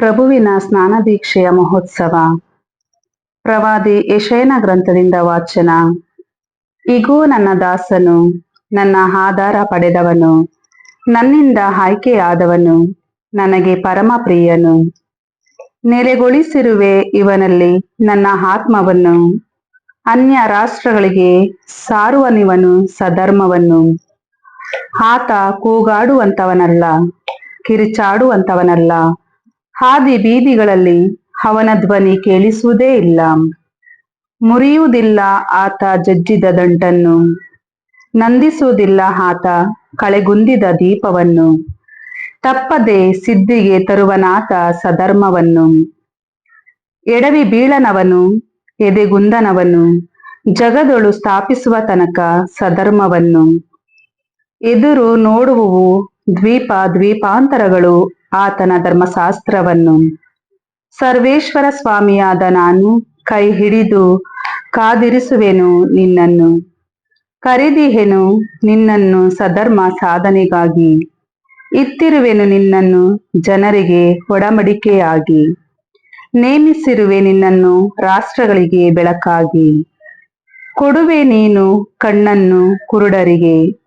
ಪ್ರಭುವಿನ ಸ್ನಾನದೀಕ್ಷೆಯ ಮಹೋತ್ಸವ. ಪ್ರವಾದಿ ಯೆಶಾಯನ ಗ್ರಂಥದಿಂದ ವಾಚನ. ಇಗೋ, ನನ್ನ ದಾಸನು, ನನ್ನ ಆಧಾರ ಪಡೆದವನು, ನನ್ನಿಂದ ಆಯ್ಕೆಯಾದವನು, ನನಗೆ ಪರಮ ಪ್ರಿಯನು. ನೆಲೆಗೊಳಿಸಿರುವೆ ಇವನಲ್ಲಿ ನನ್ನ ಆತ್ಮವನ್ನು. ಅನ್ಯ ರಾಷ್ಟ್ರಗಳಿಗೆ ಸಾರುವನಿವನು ಸಧರ್ಮವನ್ನು. ಆತ ಕೂಗಾಡುವಂತವನಲ್ಲ, ಕಿರಿಚಾಡುವಂತವನಲ್ಲ. ಹಾದಿ ಬೀದಿಗಳಲ್ಲಿ ಅವನ ಧ್ವನಿ ಕೇಳಿಸುವುದೇ ಇಲ್ಲ. ಮುರಿಯುವುದಿಲ್ಲ ಆತ ಜಜ್ಜಿದ ದಂಟನ್ನು, ನಂದಿಸುವುದಿಲ್ಲ ಆತ ಕಳೆಗುಂದಿದ ದೀಪವನ್ನು. ತಪ್ಪದೆ ಸಿದ್ಧಿಗೆ ತರುವನಾತ ಸಧರ್ಮವನ್ನು. ಎಡವಿ ಬೀಳನವನು, ಎದೆಗುಂದನವನು, ಜಗದೊಳು ಸ್ಥಾಪಿಸುವ ತನಕ ಸಧರ್ಮವನ್ನು. ಎದುರು ನೋಡುವುವು ದ್ವೀಪ ದ್ವೀಪಾಂತರಗಳು ಆತನ ಧರ್ಮಶಾಸ್ತ್ರವನ್ನು. ಸರ್ವೇಶ್ವರ ಸ್ವಾಮಿಯಾದ ನಾನು ಕೈ ಹಿಡಿದು ಕಾದಿರಿಸುವೆನು ನಿನ್ನನ್ನು. ಕರೆದಿಹೆನು ನಿನ್ನನ್ನು ಸಧರ್ಮ ಸಾಧನೆಗಾಗಿ. ಇತ್ತಿರುವೆನು ನಿನ್ನನ್ನು ಜನರಿಗೆ ಒಡಂಬಡಿಕೆಯಾಗಿ. ನೇಮಿಸಿರುವೆ ನಿನ್ನನ್ನು ರಾಷ್ಟ್ರಗಳಿಗೆ ಬೆಳಕಾಗಿ. ಕೊಡುವೆ ನೀನು ಕಣ್ಣನ್ನು ಕುರುಡರಿಗೆ,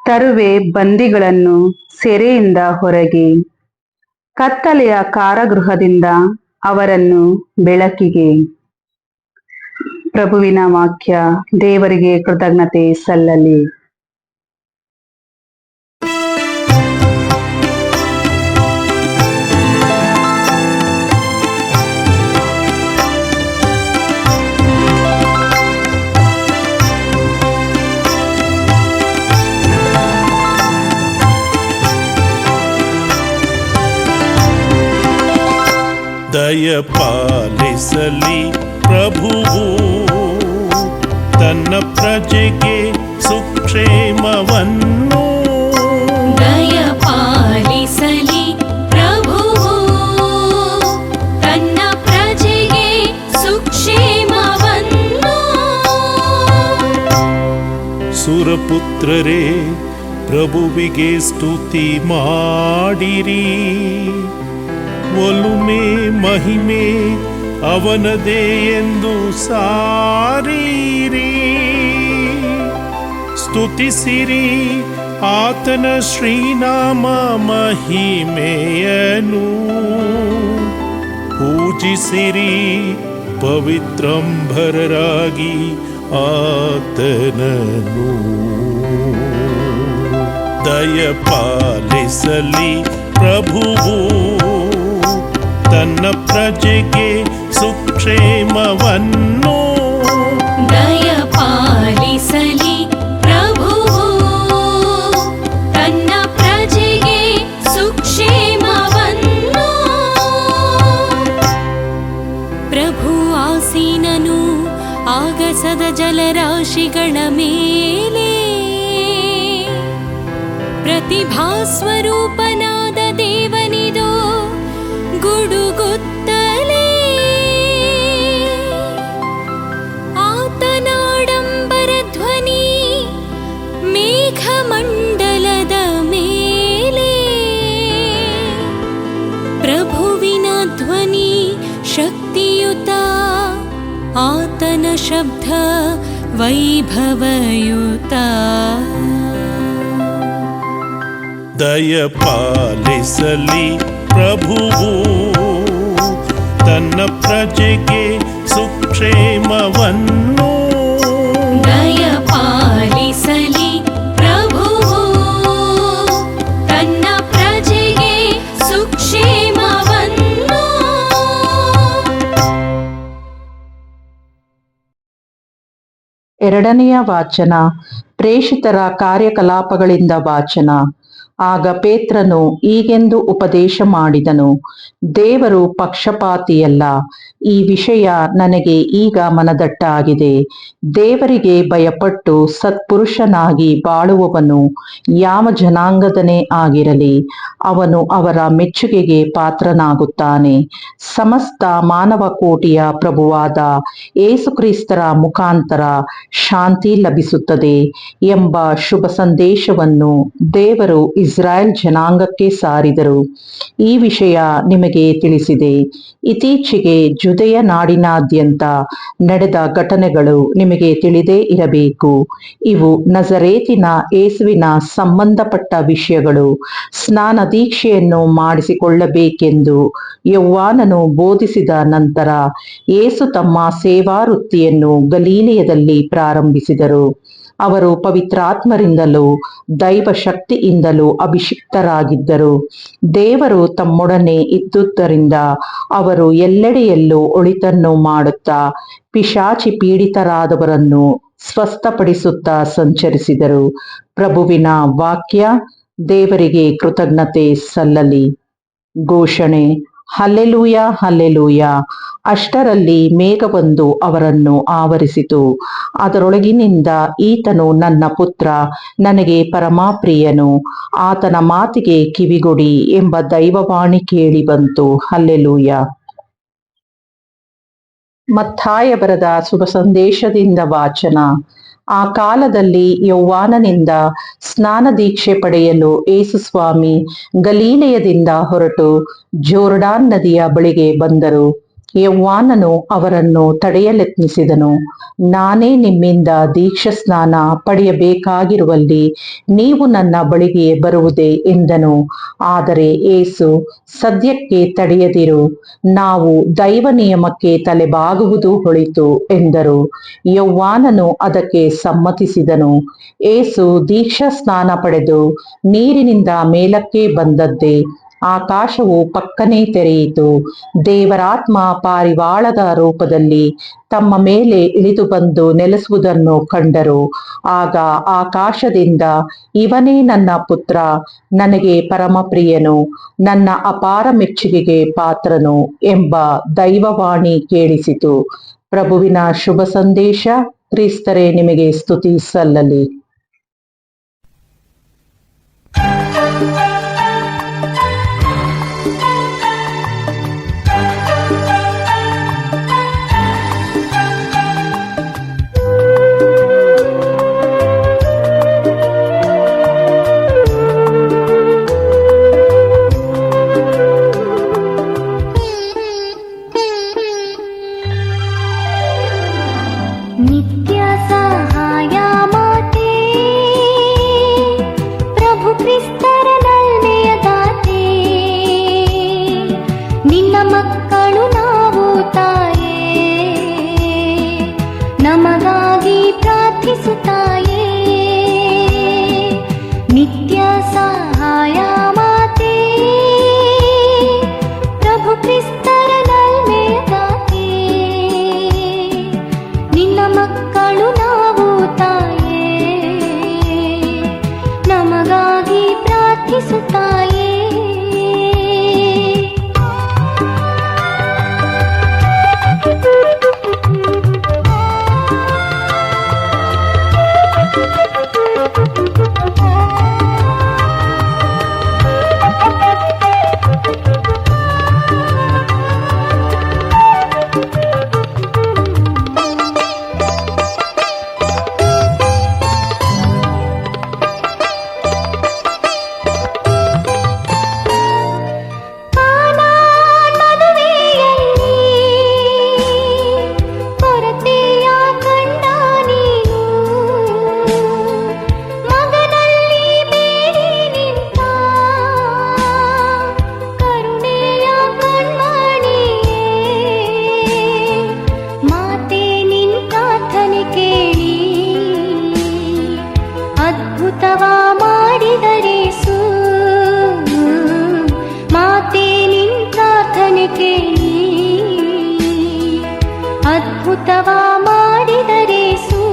ತರುವೆ ಬಂದಿಗಳನ್ನು ಸೆರೆಯಿಂದ ಹೊರಗೆ. ಕತ್ತಲೆಯ ಕಾರಾಗೃಹದಿಂದ ಅವರನ್ನು ಬೆಳಕಿಗೆ. ಪ್ರಭುವಿನ ವಾಕ್ಯ. ದೇವರಿಗೆ ಕೃತಜ್ಞತೆ ಸಲ್ಲಲಿ. ದಯ ಪಾಲಿಸಲಿ ಪ್ರಭುವು ತನ್ನ ಪ್ರಜೆಗೆ ಸುಕ್ಷೇಮವನ್ನು. ದಯ ಪಾಲಿಸಲಿ ಪ್ರಭುವು ತನ್ನ ಪ್ರಜೆಗೆ ಸುಕ್ಷೇಮವನ್ನು. ಸುರಪುತ್ರರೇ, ಪ್ರಭುವಿಗೆ ಸ್ತುತಿ ಮಾಡಿರಿ. ಒಲುಮೆ ಮಹಿಮೆ ಅವನದೇ ಎಂದು ಸಾರಿರಿ. ಸ್ತುತಿಸಿರಿ ಆತನ ಶ್ರೀನಾಮ ಮಹಿಮೆಯನು. ಪೂಜಿಸಿರಿ ಪವಿತ್ರಂಬರರಾಗಿ ಆತನನು. ದಯ ಪಾಲಿಸಲಿ ಪ್ರಭುವು ತನ್ನ ಪ್ರಜೆಗೆ ಸುಕ್ಷೇಮವನ್ನು. ದಯ ಪಾಲಿಸಲಿ ಪ್ರಭುವು ತನ್ನ ಪ್ರಜೆಗೆ ಸುಕ್ಷೇಮವನ್ನು. ಪ್ರಭು ಆಸೀನನು ಆಗಸದ ಜಲರಾಶಿಗಳ ಮೇಲೆ. ಪ್ರತಿಭಾಸ್ವರೂಪನಾದ ದೇವನಿದು ಗುಡುಗುತ್ತಲೇ. ಆತನಾಡಂಬರ ಧ್ವನಿ ಮೇಘಮಂಡಲದ ಮೇಲೆ. ಪ್ರಭುವಿನ ಧ್ವನಿ ಶಕ್ತಿಯುತ, ಆತನ ಶಬ್ದ ವೈಭವಯುತ. ದಯ ಪಾಲಿಸಲಿ ಪ್ರಭುವು ತನ್ನ ಪ್ರಜೆಗೆ ಸುಕ್ಷೇಮವನ್ನು. ದಯ ಪಾಲಿಸಲಿ ಪ್ರಭುವು ತನ್ನ ಪ್ರಜೆಗೆ ಸುಕ್ಷೇಮವನ್ನು. ಎರಡನೆಯ ವಾಚನ. ಪ್ರೇಷಿತರ ಕಾರ್ಯಕಲಾಪಗಳಿಂದ ವಾಚನ. ಆಗ ಪೇತ್ರನು ಹೀಗೆಂದು ಉಪದೇಶ ಮಾಡಿದನು. ದೇವರು ಪಕ್ಷಪಾತಿಯಲ್ಲ, ಈ ವಿಷಯ ನನಗೆ ಈಗ ಮನದಟ್ಟಾಗಿದೆ. ದೇವರಿಗೆ ಭಯಪಟ್ಟು ಸತ್ಪುರುಷನಾಗಿ ಬಾಳುವವನು ಯಾವ ಜನಾಂಗದನೇ ಆಗಿರಲಿ, ಅವನು ಅವರ ಮೆಚ್ಚುಗೆಗೆ ಪಾತ್ರನಾಗುತ್ತಾನೆ. ಸಮಸ್ತ ಮಾನವ ಕೋಟಿಯ ಪ್ರಭುವಾದ ಏಸುಕ್ರಿಸ್ತರ ಮುಖಾಂತರ ಶಾಂತಿ ಲಭಿಸುತ್ತದೆ ಎಂಬ ಶುಭ ಸಂದೇಶವನ್ನು ದೇವರು ಇಸ್ರಾಯೇಲ್ ಜನಾಂಗಕ್ಕೆ ಸಾರಿದರು. ಈ ವಿಷಯ ನಿಮಗೆ ತಿಳಿಸಿದೆ. ಇತ್ತೀಚೆಗೆ ಜುದೆಯ ನಾಡಿನಾದ್ಯಂತ ನಡೆದ ಘಟನೆಗಳು ನಿಮಗೆ ತಿಳಿದೇ ಇರಬೇಕು. ಇವು ನಜರೇತಿನ ಯೇಸುವಿನ ಸಂಬಂಧಪಟ್ಟ ವಿಷಯಗಳು. ಸ್ನಾನ ದೀಕ್ಷೆಯನ್ನು ಮಾಡಿಸಿಕೊಳ್ಳಬೇಕೆಂದು ಯೌವಾನನು ಬೋಧಿಸಿದ ನಂತರ ಯೇಸು ತಮ್ಮ ಸೇವಾ ವೃತ್ತಿಯನ್ನು ಗಲೀಲೆಯದಲ್ಲಿ ಪ್ರಾರಂಭಿಸಿದರು. ಅವರು ಪವಿತ್ರಾತ್ಮರಿಂದಲೂ ದೈವ ಶಕ್ತಿಯಿಂದಲೂ ಅಭಿಷಿಕ್ತರಾಗಿದ್ದರು. ದೇವರು ತಮ್ಮೊಡನೆ ಇದ್ದುದರಿಂದ ಅವರು ಎಲ್ಲೆಡೆಯಲ್ಲೂ ಒಳಿತನ್ನು ಮಾಡುತ್ತಾ ಪಿಶಾಚಿ ಪೀಡಿತರಾದವರನ್ನು ಸ್ವಸ್ಥಪಡಿಸುತ್ತಾ ಸಂಚರಿಸಿದರು. ಪ್ರಭುವಿನ ವಾಕ್ಯ. ದೇವರಿಗೆ ಕೃತಜ್ಞತೆ ಸಲ್ಲಲಿ. ಘೋಷಣೆ: ಹಲ್ಲೆಲೂಯ, ಹಲ್ಲೆಲೂಯ. ಅಷ್ಟರಲ್ಲಿ ಮೇಘವೊಂದು ಅವರನ್ನು ಆವರಿಸಿತು. ಅದರೊಳಗಿನಿಂದ ಈತನು ನನ್ನ ಪುತ್ರ, ನನಗೆ ಪರಮಪ್ರಿಯನು, ಆತನ ಮಾತಿಗೆ ಕಿವಿಗೊಡಿ ಎಂಬ ದೈವವಾಣಿ ಕೇಳಿ ಬಂತು. ಹಲ್ಲೆಲೂಯ. ಮತ್ತಾಯ ಬರೆದ ಶುಭ ಸಂದೇಶದಿಂದ ವಾಚನ. ಆ ಕಾಲದಲ್ಲಿ ಯೌವಾನನಿಂದ ಸ್ನಾನ ದೀಕ್ಷೆ ಪಡೆಯಲು ಯೇಸುಸ್ವಾಮಿ ಗಲೀಲೆಯದಿಂದ ಹೊರಟು ಜೋರ್ಡಾನ್ ನದಿಯ ಬಳಿಗೆ ಬಂದರು. ಯೌವಾನನು ಅವರನ್ನು ತಡೆಯಲೆತ್ನಿಸಿದನು. ನಾನೇ ನಿಮ್ಮಿಂದ ದೀಕ್ಷಾಸ್ನಾನ ಪಡೆಯಬೇಕಾಗಿರುವಲ್ಲಿ ನೀವು ನನ್ನ ಬಳಿಗೆ ಬರುವುದೇ ಎಂದನು. ಆದರೆ ಯೇಸು, ಸದ್ಯಕ್ಕೆ ತಡೆಯದಿರು, ನಾವು ದೈವ ನಿಯಮಕ್ಕೆ ತಲೆಬಾಗುವುದು ಒಳಿತು ಎಂದರು. ಯೌವಾನನು ಅದಕ್ಕೆ ಸಮ್ಮತಿಸಿದನು. ಯೇಸು ದೀಕ್ಷಾಸ್ನಾನ ಪಡೆದು ನೀರಿನಿಂದ ಮೇಲಕ್ಕೆ ಬಂದದ್ದೇ ಆಕಾಶವು ಪಕ್ಕನೆ ತೆರೆಯಿತು. ದೇವರಾತ್ಮ ಪಾರಿವಾಳದ ರೂಪದಲ್ಲಿ ತಮ್ಮ ಮೇಲೆ ಇಳಿದು ಬಂದು ನೆಲೆಸುವುದನ್ನು ಕಂಡರು. ಆಗ ಆಕಾಶದಿಂದ, ಇವನೇ ನನ್ನ ಪುತ್ರ, ನನಗೆ ಪರಮಪ್ರಿಯನು, ನನ್ನ ಅಪಾರ ಮೆಚ್ಚುಗೆಗೆ ಪಾತ್ರನು ಎಂಬ ದೈವವಾಣಿ ಕೇಳಿಸಿತು. ಪ್ರಭುವಿನ ಶುಭ ಸಂದೇಶ. ಕ್ರಿಸ್ತರೇ, ನಿಮಗೆ ಸ್ತುತಿ ಸಲ್ಲಲಿ. ನಿತ್ಯ ಸಹಾಯ ಮಾತೆ, ಪ್ರಭು ಕ್ರಿಸ್ತರ ನಲ್ಮೆಯ ದಾತೆ, ನಿನ್ನ ಮಕ್ಕಳು ನಾವು ತಾಯೇ, ನಮಗಾಗಿ ಪ್ರಾರ್ಥಿಸುತ್ತಾಯೇ. ನಿತ್ಯ ಸಹಾಯ ಮಾತೆ, ಪ್ರಭು ಕ್ರಿಸ್ತರ ನಲ್ಮೆಯ ದಾತೆ, ನಿನ್ನ ಮಕ್ಕಳು ನಾವು ತಾಯೇ, ನಮಗಾಗಿ ಪ್ರಾರ್ಥಿಸುತ್ತಾಯೇ. ಅದ್ಭುತವ ಮಾಡಿದರೇಸು, ಮಾತೆ ನಿನ್ ಪ್ರಾರ್ಥನೆ ಕೇಳಿ, ಅದ್ಭುತವ ಮಾಡಿದರೇಸು.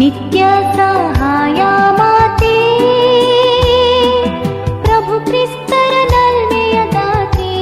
ನಿತ್ಯ ಸಹಾಯ ಮಾತೆ, ಪ್ರಭು ಕ್ರಿಸ್ತರ ನಲ್ಮೆಯ ದಾತೆ,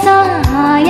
ಸಹಾಯ